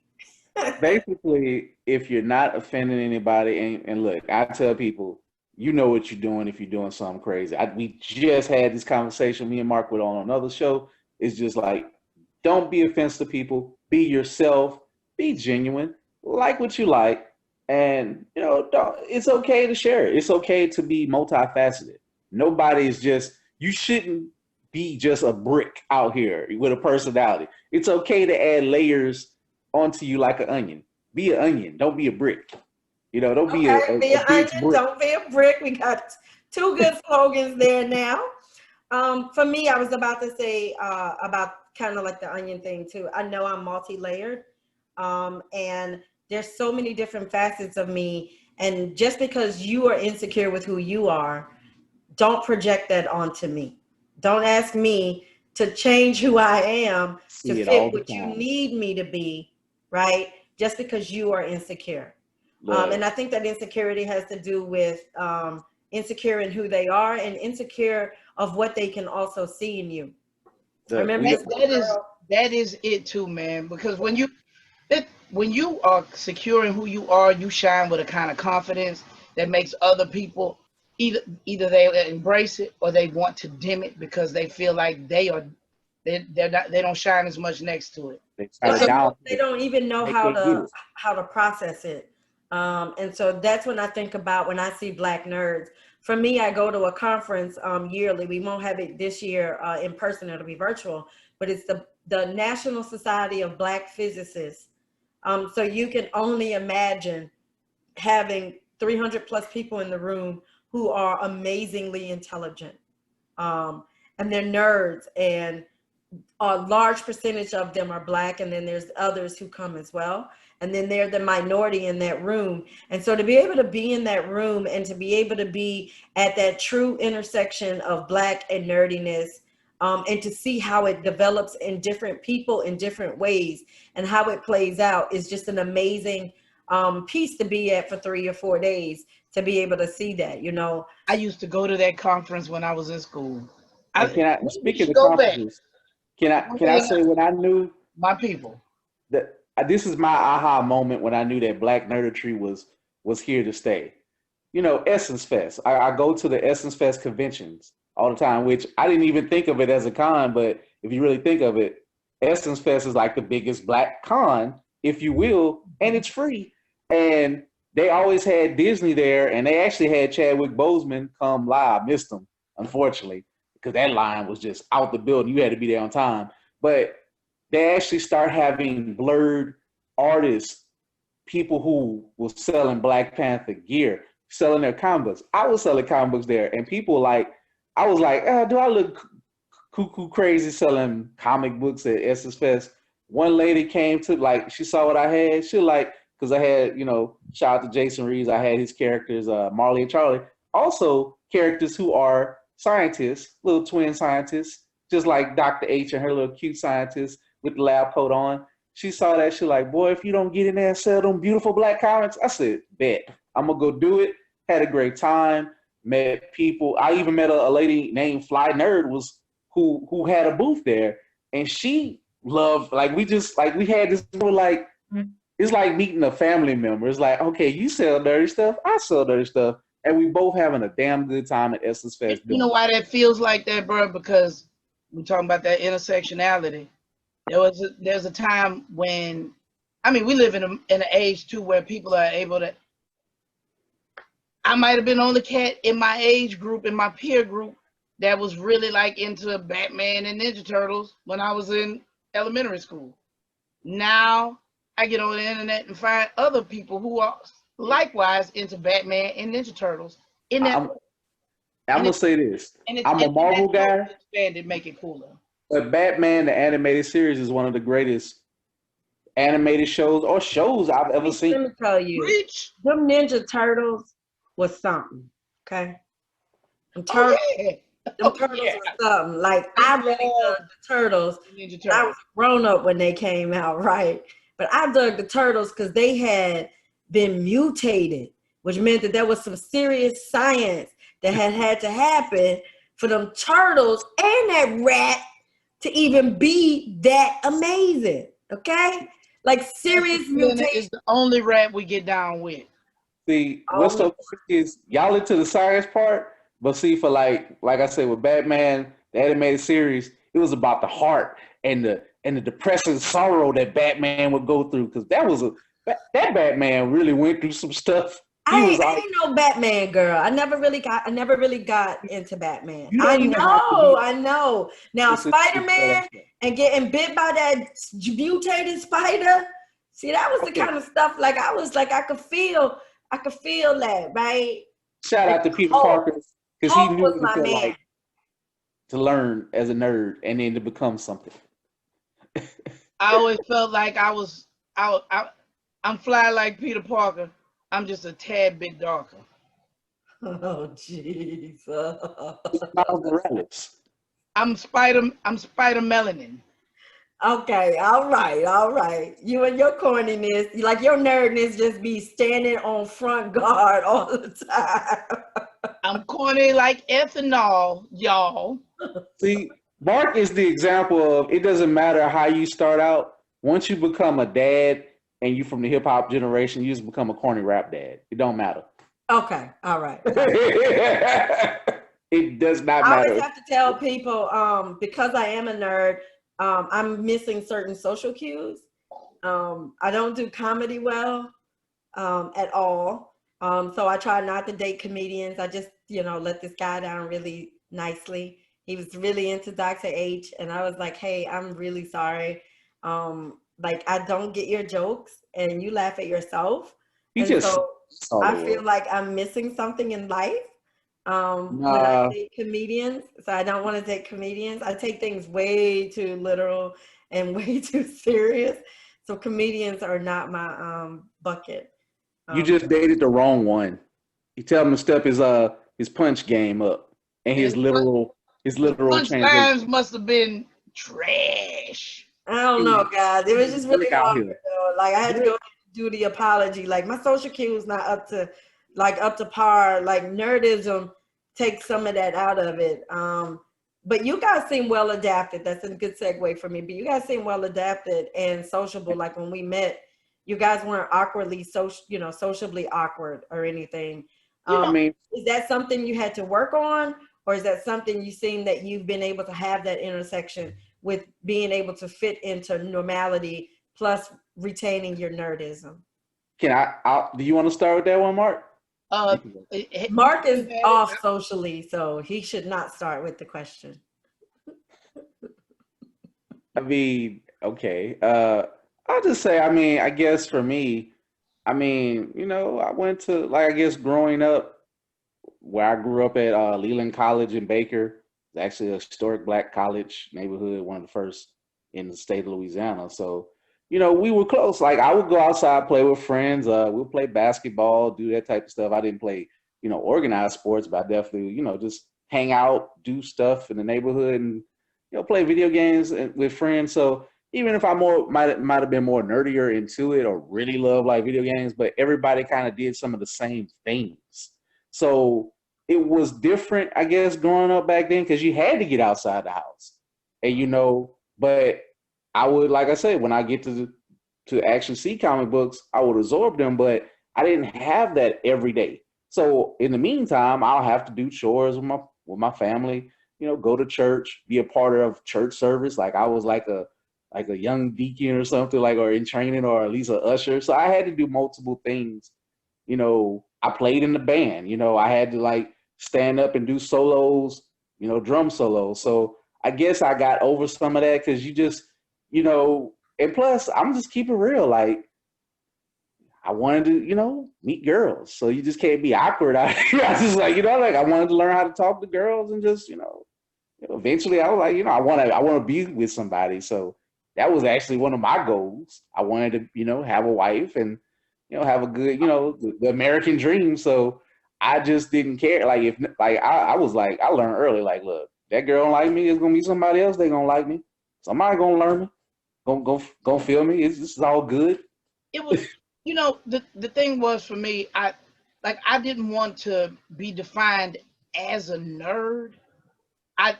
basically, if you're not offending anybody, and look, I tell people, you know what you're doing if you're doing something crazy. We just had this conversation, me and Mark were on another show. It's just like, don't be offensive to people. Be yourself. Be genuine. Like what you like. And, it's okay to share it. It's okay to be multifaceted. Nobody is just, you shouldn't be just a brick out here with a personality. It's okay to add layers onto you like an onion. Be an onion. Don't be a brick. Don't be a be an big onion. brick. Don't be a brick. We got two good slogans there now. For me, I was about to say about kind of like the onion thing too. I know I'm multi-layered, and there's so many different facets of me. And just because you are insecure with who you are, don't project that onto me. Don't ask me to change who I am to See it all fit the what you time. need me to be, right? Just because you are insecure. Look, And I think that insecurity has to do with insecure in who they are and insecure of what they can also see in you. I look, remember this little girl. That is it too, man. Because when you are secure in who you are, you shine with a kind of confidence that makes other people either they embrace it or they want to dim it because they feel like they don't shine as much next to it. they try to They down. don't even know They how can't get to it. process it. And so that's when I think about when I see Black nerds. For me, I go to a conference yearly. We won't have it this year in person. It'll be virtual, but it's the National Society of Black Physicists. So you can only imagine having 300 plus people in the room who are amazingly intelligent. And they're nerds, and a large percentage of them are Black, and then there's others who come as well, and then they're the minority in that room. And so to be able to be in that room and to be able to be at that true intersection of Black and nerdiness, and to see how it develops in different people in different ways and how it plays out is just an amazing piece to be at for 3 or 4 days, to be able to see that. I used to go to that conference when I was in school. And We speaking should of go back. conferences, can I say when I knew My people. that this is my aha moment when I knew that Black nerdistry was here to stay. Essence Fest. I go to the Essence Fest conventions all the time, which I didn't even think of it as a con, but if you really think of it, Essence Fest is like the biggest Black con, if you will, and it's free. And they always had Disney there, and they actually had Chadwick Boseman come live. Missed him, unfortunately, because that line was just out the building. You had to be there on time. But they actually start having blurred artists, people who were selling Black Panther gear, selling their comic books. I was selling comic books there, and people I was like, do I look cuckoo crazy selling comic books at Essence Fest? One lady came to, she saw what I had. She because I had, shout out to Jason Reeves. I had his characters, Marley and Charlie, also characters who are scientists, little twin scientists, just like Dr. H and her little cute scientist with the lab coat on. She saw that. She like, boy, if you don't get in there and sell them beautiful Black comics, I said, bet. I'm going to go do it. Had a great time. Met people. I even met a lady named Fly Nerd who had a booth there. And she loved, we had this, it's like meeting a family member. It's like, okay, you sell dirty stuff, I sell dirty stuff. And we both having a damn good time at Essence Fest. You know why that feels like that, bro? Because we're talking about that intersectionality. There's a time when, we live in an age too where people are able to. I might have been the only cat in my age group, in my peer group, that was really into Batman and Ninja Turtles when I was in elementary school. Now I get on the internet and find other people who are likewise into Batman and Ninja Turtles. I'm gonna say this. I'm a Marvel guy. Expanded, make it cooler. But Batman, the animated series, is one of the greatest animated shows I've ever seen. Let me tell you, them Ninja Turtles was something. Okay. And Them turtles yeah. was something. Like I really dug the turtles. Ninja I was Turtles. a grown up when they came out, right? But I dug the turtles because they had been mutated, which meant that there was some serious science that had to happen for them turtles and that rat to even be that amazing. Okay? Like serious Splinter mutation. is the only rat we get down with. See, what's Only so crazy is y'all into the science part, but see, for like I said, with Batman, the animated series, it was about the heart and the depressing sorrow that Batman would go through. Because that Batman really went through some stuff. He was I like, ain't no Batman girl. I never really got into Batman. you don't even have to be. I know. Now It's Spider-Man and getting bit by that mutated spider. See, that was the okay. kind of stuff like I was like I could feel that, right? Shout out to Peter Hope, Parker because he Hope knew was what it my felt man. like to learn as a nerd and then to become something. I always felt like I'm fly like Peter Parker. I'm just a tad bit darker. Oh Jesus. Miles Morales. I'm Spider Melanin. Okay, all right. You and your corniness, like your nerdness just be standing on front guard all the time. I'm corny like ethanol, y'all. See, Mark is the example of it doesn't matter how you start out. Once you become a dad and you from the hip hop generation, you just become a corny rap dad. It don't matter. Okay, all right. It does not I always matter. have to tell people, because I am a nerd, I'm missing certain social cues. I don't do comedy well at all. So I try not to date comedians. I just, let this guy down really nicely. He was really into Dr. H, and I was like, hey, I'm really sorry. Like, I don't get your jokes, and you laugh at yourself. He And just so all I it feel was. like I'm missing something in life when I Nah, date comedians. So I don't want to date comedians. I take things way too literal and way too serious. So comedians are not my bucket. you just dated the wrong one. You tell him to step his punch game up and His his his literal translation. punchlines must have been trash. I don't know, guys. It was just really Work out hard. here. Though. Like I had to go do the apology. Like my social cue is not up to par. Like nerdism takes some of that out of it. But you guys seem well adapted. That's a good segue for me. But you guys seem well adapted and sociable. Like when we met, you guys weren't awkwardly sociably awkward or anything. I mean, Is that something you had to work on, or is that something you seem that you've been able to have that intersection with being able to fit into normality plus retaining your nerdism? do you want to start with that one, Mark? Mark is off socially, so he should not start with the question. I mean, okay. I'll just say, I guess for me, I went to, like, I guess growing up, where I grew up at Leland College in Baker. It's actually a historic black college neighborhood, one of the first in the state of Louisiana. So, we were close. Like I would go outside, play with friends. We'll play basketball, do that type of stuff. I didn't play, organized sports, but I definitely, just hang out, do stuff in the neighborhood and, play video games with friends. So even if I might have been more nerdier into it or really love like video games, but everybody kind of did some of the same things. So it was different, I guess, growing up back then because you had to get outside the house. And, but I would, like I said, when I get to actually see comic books, I would absorb them, but I didn't have that every day. So in the meantime, I'll have to do chores with my family, go to church, be a part of church service. Like I was like a young deacon or something, like, or in training, or at least an usher. So I had to do multiple things. I played in the band, I had to like stand up and do solos, drum solos. So I guess I got over some of that because you just, and plus I'm just keeping real. Like I wanted to, meet girls. So you just can't be awkward out here. I was just like, like I wanted to learn how to talk to girls and just, eventually I was like, I want to be with somebody. So that was actually one of my goals. I wanted to, have a wife and, have a good, the American dream. So I just didn't care. Like if like I was like I learned early. Like, look, that girl don't like me. It's gonna be somebody else. They gonna like me. Somebody gonna learn me. Gonna feel me. This is all good. It was, the thing was for me, I didn't want to be defined as a nerd. I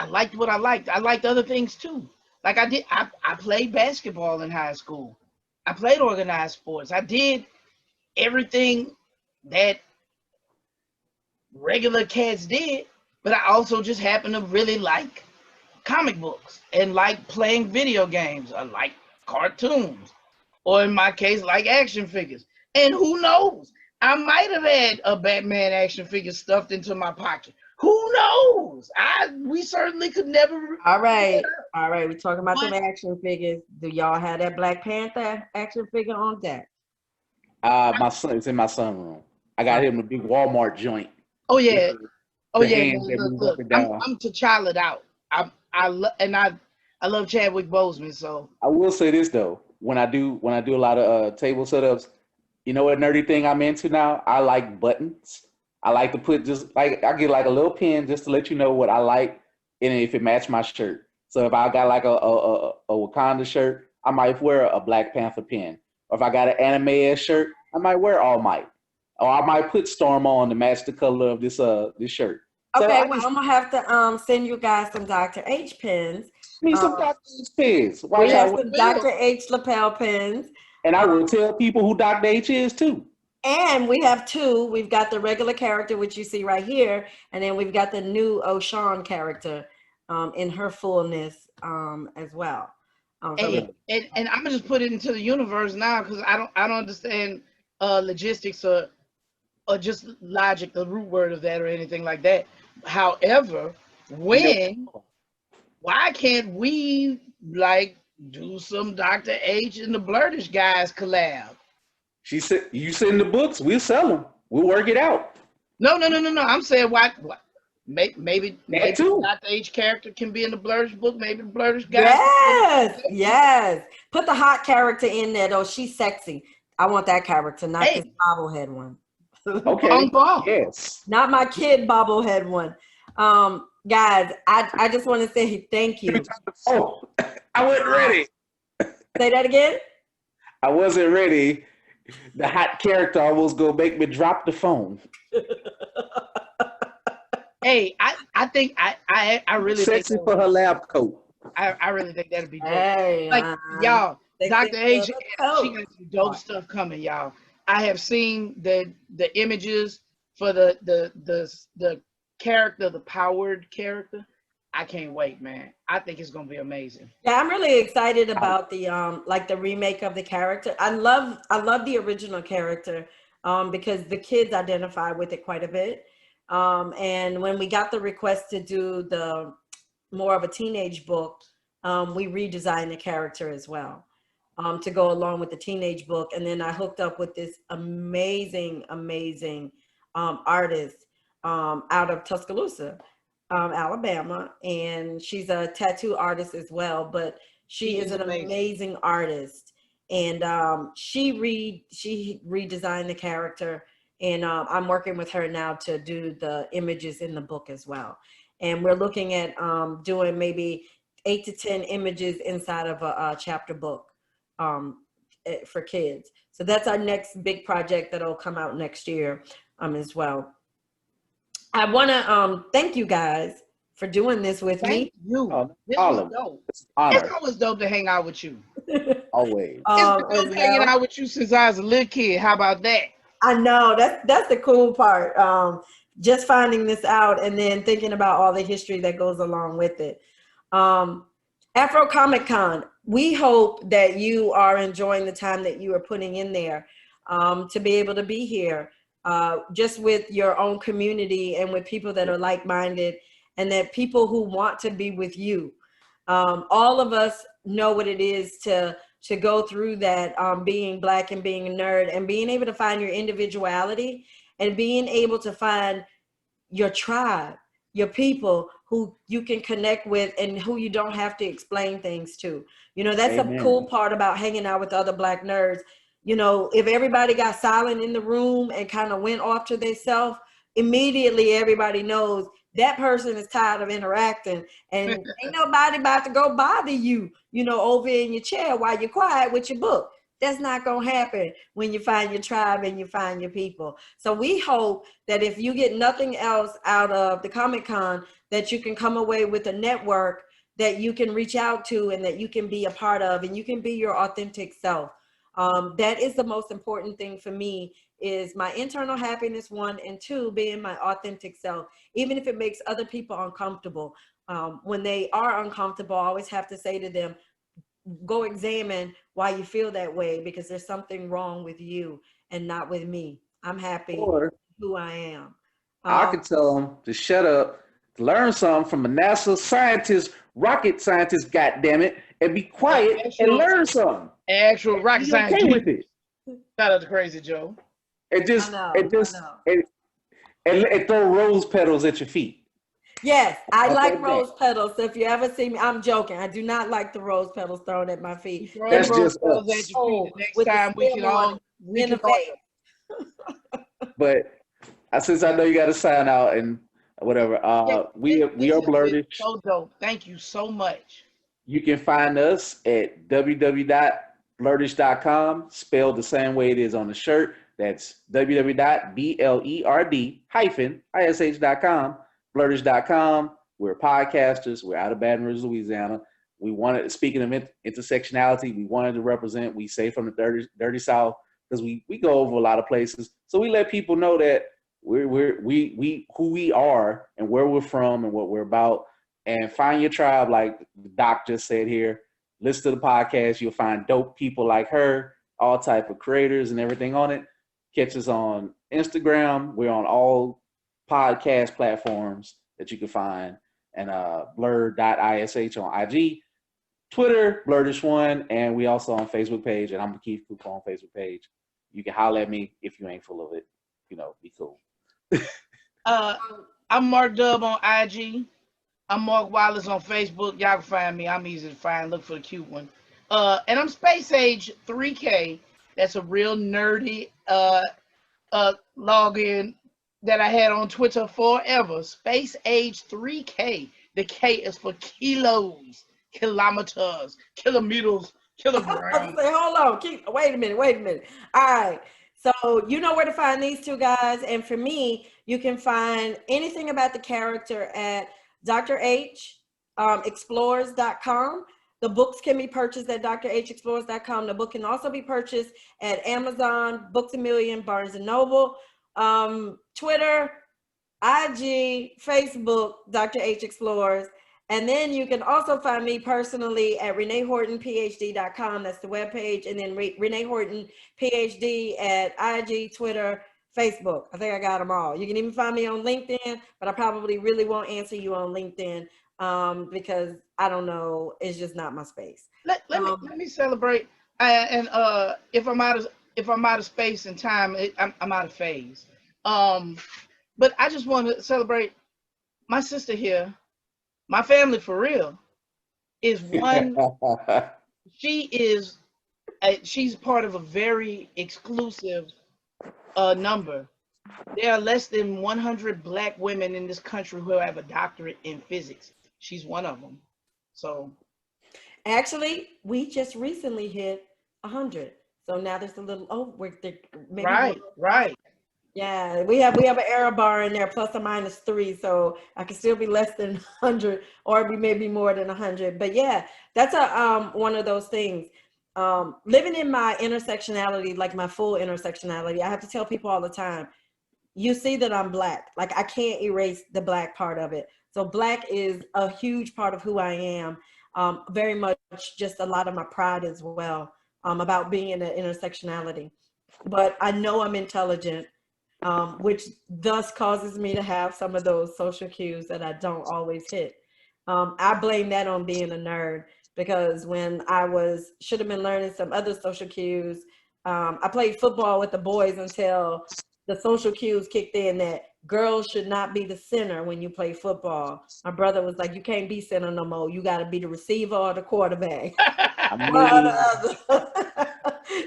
liked what I liked. I liked other things too. Like I played basketball in high school. I played organized sports. I did everything that regular cats did, but I also just happened to really like comic books and like playing video games. I like cartoons, or in my case, like action figures. And who knows? I might have had a Batman action figure stuffed into my pocket. Who knows? We certainly could never. All right. We're talking about the action figures. Do y'all have that Black Panther action figure on deck? My son, it's in my sunroom. I got him a big Walmart joint. Oh yeah. Look, I'm T'Challa'd out. I love Chadwick Boseman. So I will say this though, when I do a lot of table setups, you know what nerdy thing I'm into now? I like buttons. I like to put just like I get like a little pin just to let you know what I like, and if it match my shirt. So if I got like a Wakanda shirt, I might wear a Black Panther pin. Or if I got an anime shirt, I might wear All Might. Or I might put Storm on to match the color of this shirt. Okay, I'm gonna have to send you guys some Dr. H pins. Need some Dr. H pins. We have some Dr. H lapel pins. And I will tell people who Dr. H is too. And we have two. We've got the regular character, which you see right here, and then we've got the new O'Shawn character in her fullness as well. And I'm gonna just put it into the universe now because I don't understand logistics or just logic, the root word of that or anything like that. However, why can't we like do some Dr. H and the Blerdish guys collab? She said, "You send the books, we'll sell them. We'll work it out." No. I'm saying why maybe Dr. H character can be in the Blerdish book. Maybe the Blerdish guy. Yes. Put the hot character in there though. She's sexy. I want that character, not this bobblehead one. Okay. Yes. Not my kid bobblehead one. Guys, I just want to say thank you. Oh, I wasn't ready. Say that again. I wasn't ready. The hot character almost gonna make me drop the phone. Hey, I think I really sexy for her lab coat. I really think that'd be dope. Hey, y'all, Dr. H, she got some dope stuff coming, y'all. I have seen the images for the character, the powered character. I can't wait, man. I think it's gonna be amazing. Yeah, I'm really excited about the like the remake of the character. I love the original character because the kids identify with it quite a bit. And when we got the request to do the more of a teenage book, we redesigned the character as well to go along with the teenage book. And then I hooked up with this amazing artist out of Tuscaloosa, Alabama, and she's a tattoo artist as well, but she is an amazing artist. And she redesigned the character, and I'm working with her now to do the images in the book as well. And we're looking at doing maybe 8 to 10 images inside of a chapter book for kids. So that's our next big project that'll come out next year as well. I want to thank you guys for doing this with me. Thank you. This was dope. It's always dope to hang out with you. Always. It's been dope hanging out with you since I was a little kid. How about that? I know, that's the cool part. Just finding this out and then thinking about all the history that goes along with it. Afro Comic Con, we hope that you are enjoying the time that you are putting in there to be able to be here. Just with your own community and with people that are like-minded and that people who want to be with you. All of us know what it is to go through that, being Black and being a nerd and being able to find your individuality and being able to find your tribe, your people who you can connect with and who you don't have to explain things to. You know, that's a cool part about hanging out with other Black nerds. You know, if everybody got silent in the room and kind of went off to themselves, immediately everybody knows that person is tired of interacting, and ain't nobody about to go bother you, you know, over in your chair while you're quiet with your book. That's not going to happen when you find your tribe and you find your people. So we hope that if you get nothing else out of the Comic-Con, that you can come away with a network that you can reach out to and that you can be a part of, and you can be your authentic self. That is the most important thing for me, is my internal happiness, one, and two, being my authentic self, even if it makes other people uncomfortable. When they are uncomfortable, I always have to say to them, go examine why you feel that way, because there's something wrong with you and not with me. I'm happy Or who I am. I could tell them to shut up, to learn something from a NASA scientist, rocket scientist, goddammit, and be quiet and learn something. Actual rocket Be science. okay with it. Shout out to Crazy Joe. And just, I know, and just, I know. and throw rose petals at your feet. Yes, I like that rose petals. So if you ever see me, I'm joking. I do not like the rose petals thrown at my feet. That's Rose just petals us. at your feet. The next With the time we stem can on all it, in a vase. But since I know you got to sign out and whatever, we are Blerdish. So dope. Thank you so much. You can find us at www.blerdish.com, spelled the same way it is on the shirt. That's www.blerd-ish.com, blerdish.com. We're podcasters. We're out of Baton Rouge, Louisiana. We wanted, speaking of intersectionality, we wanted to represent, we say from the dirty South, because we go over a lot of places. So we let people know that we who we are and where we're from and what we're about. And find your tribe, like Doc just said here. Listen to the podcast. You'll find dope people like her, all type of creators and everything on it. Catch us on Instagram. We're on all podcast platforms that you can find. And blerd.ish on IG. Twitter, Blerdish1. And we also on Facebook page. And I'm Keith Cooper on Facebook page. You can holler at me if you ain't full of it. You know, be cool. I'm Mark Dub on IG. I'm Mark Wallace on Facebook. Y'all can find me. I'm easy to find. Look for the cute one. And I'm Space Age 3K. That's a real nerdy login that I had on Twitter forever. Space Age 3K. The K is for kilos, kilometers, kilometers, kilograms. Say, hold on. Wait a minute. All right. So you know where to find these two guys. And for me, you can find anything about the character at drhexplores.com. The books can be purchased at drhexplores.com. The book can also be purchased at Amazon, Books A Million, Barnes & Noble, Twitter, IG, Facebook, Dr. H Explores. And then you can also find me personally at reneehortonphd.com. That's the webpage. And then Renee Horton, PhD at IG, Twitter, Facebook. I think I got them all. You can even find me on LinkedIn, but I probably really won't answer you on LinkedIn because I don't know. It's just not my space. Let me celebrate. If I'm out of space and time, I'm out of phase. But I just want to celebrate my sister here. My family for real is one. She's part of a very exclusive number. There are less than 100 Black women in this country who have a doctorate in physics. She's one of them. So, actually, we just recently hit 100. So now there's a little maybe right. Yeah, we have an error bar in there, plus or minus 3, so I can still be less than 100, or be maybe more than 100. But yeah, that's one of those things. Living in my intersectionality, like my full intersectionality, I have to tell people all the time, you see that I'm Black. Like, I can't erase the Black part of it. So Black is a huge part of who I am. Very much just a lot of my pride as well, about being in the intersectionality. But I know I'm intelligent. Which thus causes me to have some of those social cues that I don't always hit. I blame that on being a nerd, because when I should have been learning some other social cues, I played football with the boys until the social cues kicked in that girls should not be the center when you play football. My brother was like, you can't be center no more. You got to be the receiver or the quarterback.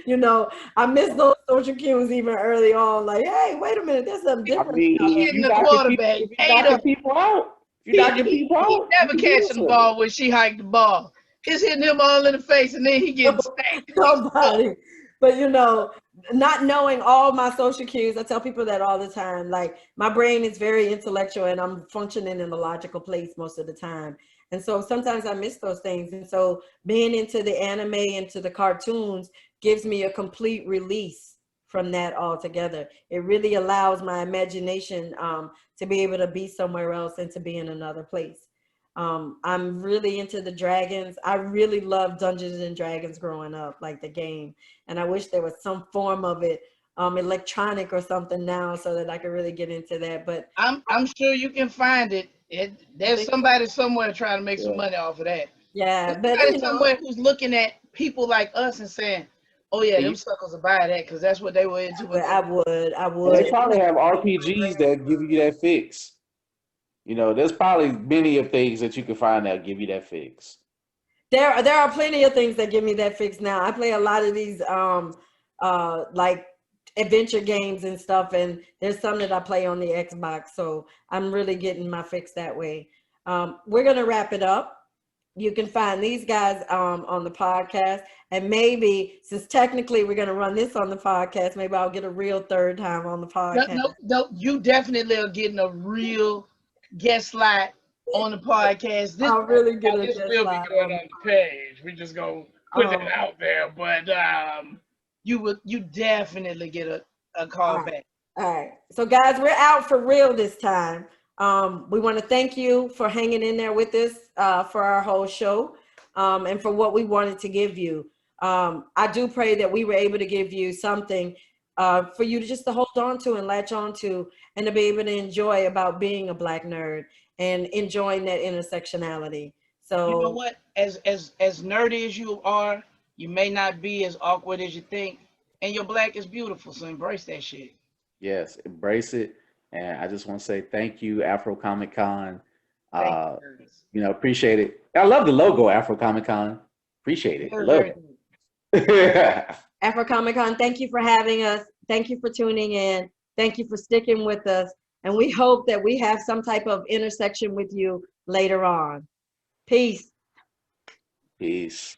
You know, I miss those social cues even early on. Like, hey, wait a minute, there's something I different. mean, Hitting the quarterback. if you knocking people out, if you knocking people He out, never you can do catching the something. ball when she hiked the ball. It's hitting him all in the face, and then he getting spanked. Nobody. But you know, not knowing all my social cues, I tell people that all the time. Like my brain is very intellectual and I'm functioning in a logical place most of the time. And so sometimes I miss those things. And so being into the anime, into the cartoons gives me a complete release from that altogether. It really allows my imagination to be able to be somewhere else and to be in another place. I'm really into the dragons. I really loved Dungeons and Dragons growing up, like the game. And I wish there was some form of it, electronic or something now, so that I could really get into that. But I'm sure you can find it. There's somebody somewhere trying to make some money off of that. yeah, There's but somebody you know, somewhere who's looking at people like us and saying, "Oh yeah, them suckers will buy that because that's what they were into." I And would. they probably have RPGs that give you that fix. You know, there's probably many of things that you can find that give you that fix. There are plenty of things that give me that fix now. I play a lot of these like adventure games and stuff, and there's some that I play on the Xbox, so I'm really getting my fix that way. We're gonna wrap it up. You can find these guys on the podcast, and maybe since technically we're gonna run this on the podcast, maybe I'll get a real third time on the podcast. No, you definitely are getting a real guest slot on the podcast. This I'll really get a this guest will slot be going on the page. We just gonna put that out there, but you definitely get a call back. All right. So guys, we're out for real this time. We want to thank you for hanging in there with us for our whole show and for what we wanted to give you. I do pray that we were able to give you something for you to just to hold on to and latch on to and to be able to enjoy about being a Black nerd and enjoying that intersectionality. So you know what? As nerdy as you are, you may not be as awkward as you think, and your Black is beautiful. So embrace that shit. Yes, embrace it. And I just want to say thank you, Afro Comic Con. You know, appreciate it. I love the logo, Afro Comic Con. Appreciate it. Love it. Afro Comic Con, thank you for having us. Thank you for tuning in. Thank you for sticking with us. And we hope that we have some type of intersection with you later on. Peace. Peace.